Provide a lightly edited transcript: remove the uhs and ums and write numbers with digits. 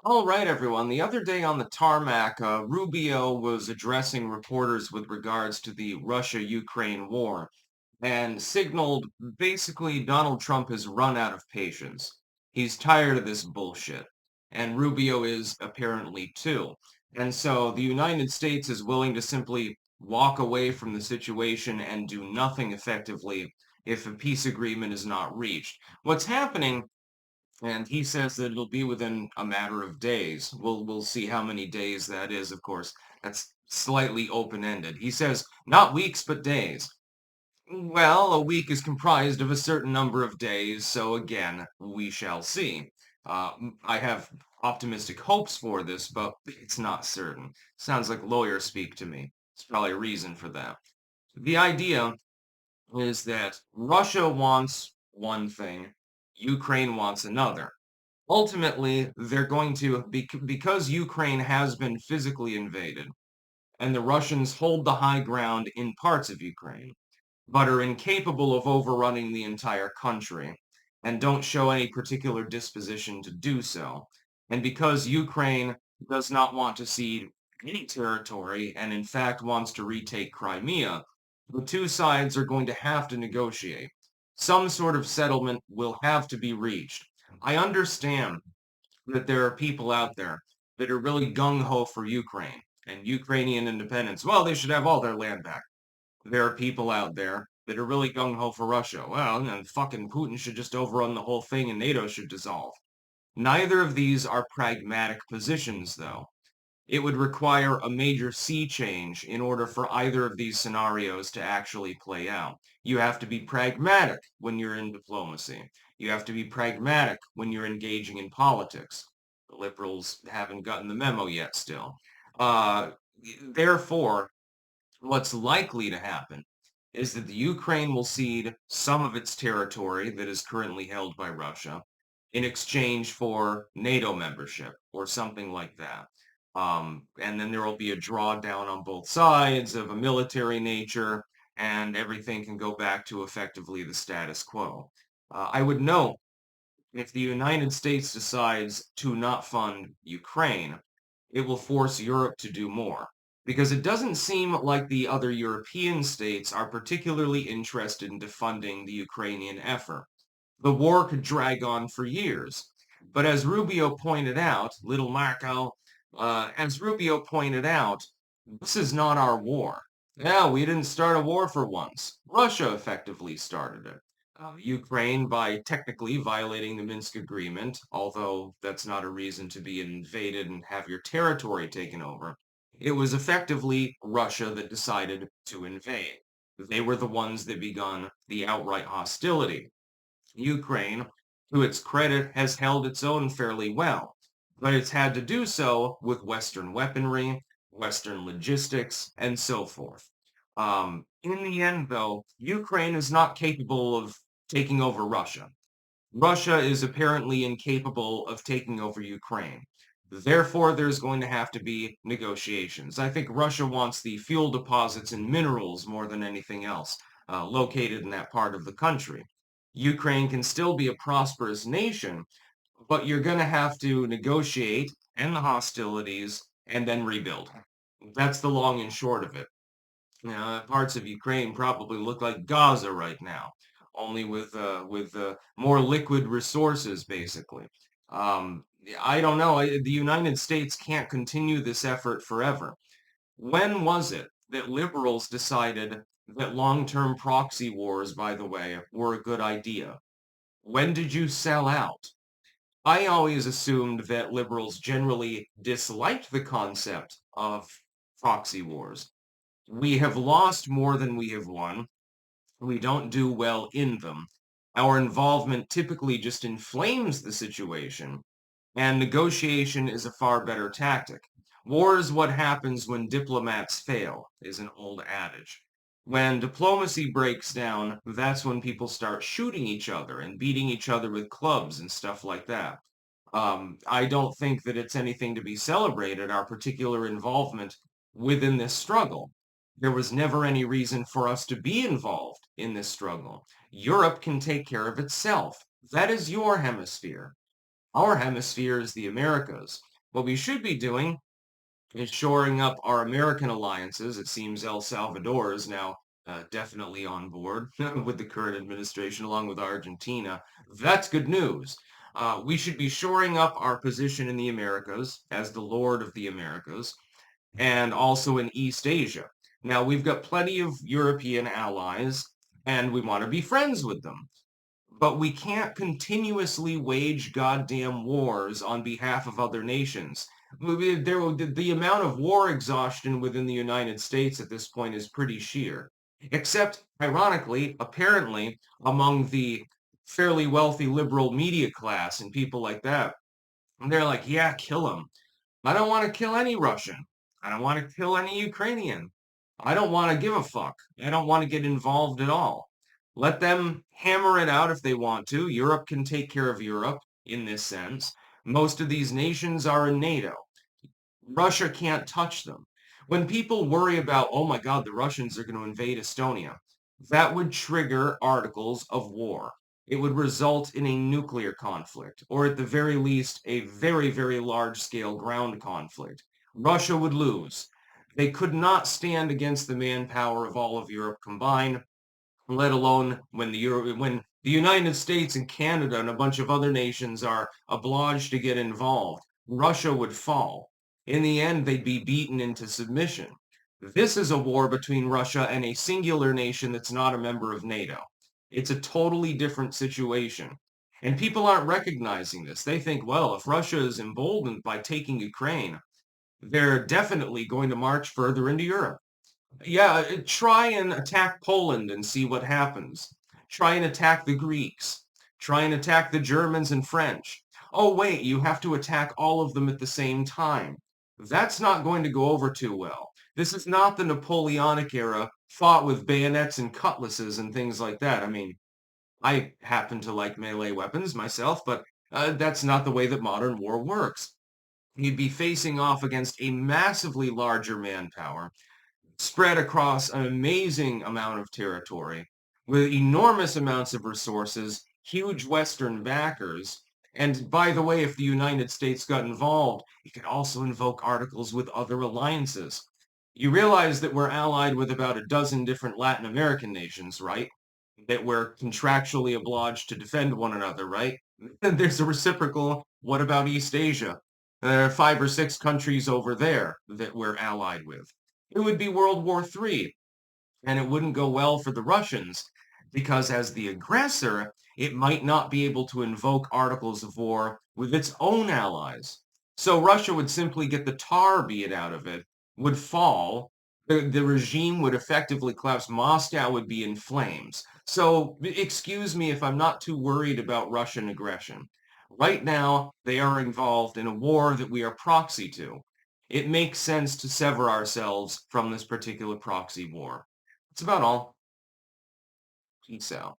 All right, everyone. The other day on the tarmac, Rubio was addressing reporters with regards to the Russia-Ukraine war and signaled basically Donald Trump has run out of patience. He's tired of this bullshit. And Rubio is apparently too. And so the United States is willing to simply walk away from the situation and do nothing effectively if a peace agreement is not reached. What's happening, and he says that it'll be within a matter of days. We'll see how many days that is, of course. That's slightly open-ended. He says not weeks, but days. Well, a week is comprised of a certain number of days, so again, we shall see. I have optimistic hopes for this, but it's not certain. Sounds like lawyer speak to me. There's probably a reason for that. The idea is that Russia wants one thing, Ukraine wants another. Ultimately, they're going to, because Ukraine has been physically invaded, and the Russians hold the high ground in parts of Ukraine, but are incapable of overrunning the entire country, and don't show any particular disposition to do so. And because Ukraine does not want to cede any territory, and in fact wants to retake Crimea, the two sides are going to have to negotiate. Some sort of settlement will have to be reached. I understand that there are people out there that are really gung-ho for Ukraine and Ukrainian independence. Well, they should have all their land back. There are people out there that are really gung-ho for Russia. Well, then fucking Putin should just overrun the whole thing and NATO should dissolve. Neither of these are pragmatic positions, though. It would require a major sea change in order for either of these scenarios to actually play out. You have to be pragmatic when you're in diplomacy. You have to be pragmatic when you're engaging in politics. The liberals haven't gotten the memo yet still. Uh, Therefore, what's likely to happen is that the Ukraine will cede some of its territory that is currently held by Russia in exchange for NATO membership or something like that. And then there will be a drawdown on both sides of a military nature, and everything can go back to effectively the status quo. I would note if the United States decides to not fund Ukraine, it will force Europe to do more. Because it doesn't seem like the other European states are particularly interested in defunding the Ukrainian effort. The war could drag on for years. But as Rubio pointed out, little Marco, as Rubio pointed out, this is not our war. Yeah, we didn't start a war for once. Russia effectively started it. Ukraine by technically violating the Minsk agreement, although that's not a reason to be invaded and have your territory taken over. It was effectively Russia that decided to invade. They were the ones that begun the outright hostility. Ukraine, to its credit, has held its own fairly well, but it's had to do so with Western weaponry, Western logistics, and so forth. In the end, though, Ukraine is not capable of taking over Russia. Russia is apparently incapable of taking over Ukraine. Therefore, there's going to have to be negotiations. I think Russia wants the fuel deposits and minerals more than anything else, located in that part of the country. Ukraine can still be a prosperous nation, but you're going to have to negotiate, end the hostilities, and then rebuild. That's the long and short of it. Parts of Ukraine probably look like Gaza right now, only with more liquid resources, basically. I don't know. The United States can't continue this effort forever. When was it that liberals decided that long-term proxy wars, by the way, were a good idea? When did you sell out? I always assumed that liberals generally disliked the concept of proxy wars. We have lost more than we have won. We don't do well in them. Our involvement typically just inflames the situation, and negotiation is a far better tactic. War is what happens when diplomats fail, is an old adage. When diplomacy breaks down, that's when people start shooting each other and beating each other with clubs and stuff like that. I don't think that it's anything to be celebrated, our particular involvement within this struggle. There was never any reason for us to be involved in this struggle. Europe can take care of itself. That is your hemisphere. Our hemisphere is the Americas. What we should be doing is shoring up our American alliances. It seems El Salvador is now definitely on board with the current administration, along with Argentina. That's good news. We should be shoring up our position in the Americas as the Lord of the Americas and also in East Asia. Now, we've got plenty of European allies, and we want to be friends with them. But we can't continuously wage goddamn wars on behalf of other nations. The amount of war exhaustion within the United States at this point is pretty sheer. Except, ironically, apparently, among the fairly wealthy liberal media class and people like that, they're like, yeah, kill them. I don't want to kill any Russian. I don't want to kill any Ukrainian. I don't want to give a fuck. I don't want to get involved at all. Let them hammer it out if they want to. Europe can take care of Europe in this sense. Most of these nations are in NATO. Russia can't touch them. When people worry about, oh my God, the Russians are going to invade Estonia, that would trigger articles of war. It would result in a nuclear conflict, or at the very least, a very, very large scale ground conflict. Russia would lose. They could not stand against the manpower of all of Europe combined, let alone when the United States and Canada and a bunch of other nations are obliged to get involved. Russia would fall. In the end, they'd be beaten into submission. This is a war between Russia and a singular nation that's not a member of NATO. It's a totally different situation. And people aren't recognizing this. They think, well, if Russia is emboldened by taking Ukraine, they're definitely going to march further into Europe. Yeah, try and attack Poland and see what happens. Try and attack the Greeks. Try and attack the Germans and French. Oh, wait, you have to attack all of them at the same time. That's not going to go over too well. This is not the Napoleonic era fought with bayonets and cutlasses and things like that. I mean, I happen to like melee weapons myself, but that's not the way that modern war works. You'd be facing off against a massively larger manpower spread across an amazing amount of territory with enormous amounts of resources, huge Western backers. And by the way, if the United States got involved, it could also invoke articles with other alliances. You realize that we're allied with about a dozen different Latin American nations, right? That we're contractually obliged to defend one another, right? And there's a reciprocal, what about East Asia? There are 5 or 6 countries over there that we're allied with. It would be World War III, and it wouldn't go well for the Russians because as the aggressor, it might not be able to invoke articles of war with its own allies. So Russia would simply get the tar beat out of it, would fall, the regime would effectively collapse, Moscow would be in flames. So excuse me if I'm not too worried about Russian aggression. Right now, they are involved in a war that we are proxy to. It makes sense to sever ourselves from this particular proxy war. That's about all. Peace out.